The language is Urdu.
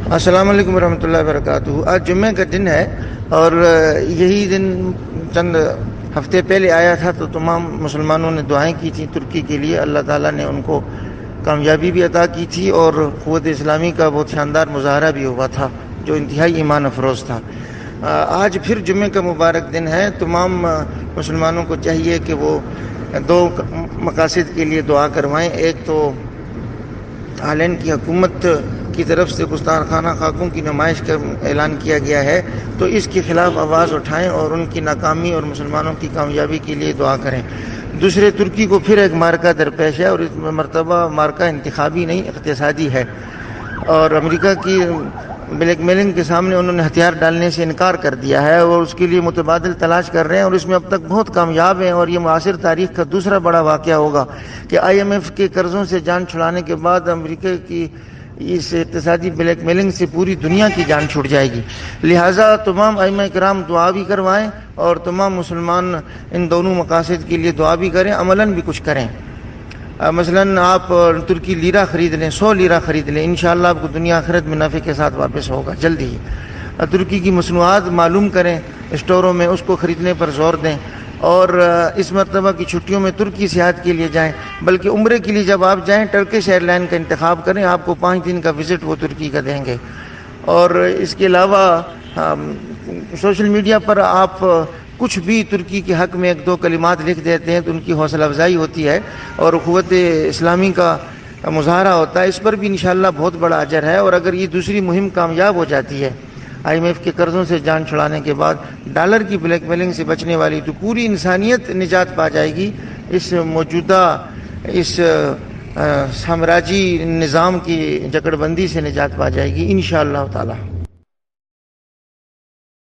السلام علیکم ورحمۃ اللہ وبرکاتہ۔ آج جمعہ کا دن ہے اور یہی دن چند ہفتے پہلے آیا تھا تو تمام مسلمانوں نے دعائیں کی تھیں ترکی کے لیے۔ اللہ تعالیٰ نے ان کو کامیابی بھی عطا کی تھی اور قوت اسلامی کا بہت شاندار مظاہرہ بھی ہوا تھا جو انتہائی ایمان افروز تھا۔ آج پھر جمعہ کا مبارک دن ہے۔ تمام مسلمانوں کو چاہیے کہ وہ دو مقاصد کے لیے دعا کروائیں۔ ایک تو ہالینڈ کی حکومت کی طرف سے گستاخانہ خاکوں کی نمائش کا اعلان کیا گیا ہے تو اس کے خلاف آواز اٹھائیں اور ان کی ناکامی اور مسلمانوں کی کامیابی کے لیے دعا کریں۔ دوسرے، ترکی کو پھر ایک مارکہ درپیش ہے اور اس مرتبہ مارکہ انتخابی نہیں اقتصادی ہے، اور امریکہ کی بلیک میلنگ کے سامنے انہوں نے ہتھیار ڈالنے سے انکار کر دیا ہے اور اس کے لیے متبادل تلاش کر رہے ہیں اور اس میں اب تک بہت کامیاب ہیں، اور یہ معاصر تاریخ کا دوسرا بڑا واقعہ ہوگا کہ IMF کے قرضوں سے جان چھڑانے کے بعد امریکہ کی اس اقتصادی بلیک میلنگ سے پوری دنیا کی جان چھوٹ جائے گی۔ لہٰذا تمام ائمہ کرام دعا بھی کروائیں اور تمام مسلمان ان دونوں مقاصد کے لیے دعا بھی کریں، عملاً بھی کچھ کریں۔ مثلاً آپ ترکی لیرہ خرید لیں، 100 لیرہ خرید لیں، انشاءاللہ آپ کو دنیا آخرت میں نفع کے ساتھ واپس ہوگا جلدی ہی۔ ترکی کی مصنوعات معلوم کریں اسٹوروں میں، اس کو خریدنے پر زور دیں، اور اس مرتبہ کی چھٹیوں میں ترکی سیاحت کے لیے جائیں، بلکہ عمرے کے لیے جب آپ جائیں ٹرکش ایئر لائن کا انتخاب کریں، آپ کو 5 دن کا وزٹ وہ ترکی کا دیں گے۔ اور اس کے علاوہ سوشل میڈیا پر آپ کچھ بھی ترکی کے حق میں 1-2 کلمات لکھ دیتے ہیں تو ان کی حوصلہ افزائی ہوتی ہے اور قوت اسلامی کا مظاہرہ ہوتا ہے، اس پر بھی انشاءاللہ بہت بڑا اجر ہے۔ اور اگر یہ دوسری مہم کامیاب ہو جاتی ہے، IMF کے قرضوں سے جان چھڑانے کے بعد ڈالر کی بلیک میلنگ سے بچنے والی، تو پوری انسانیت نجات پا جائے گی اس موجودہ اس سامراجی نظام کی جکڑ بندی سے نجات پا جائے گی انشاءاللہ تعالی۔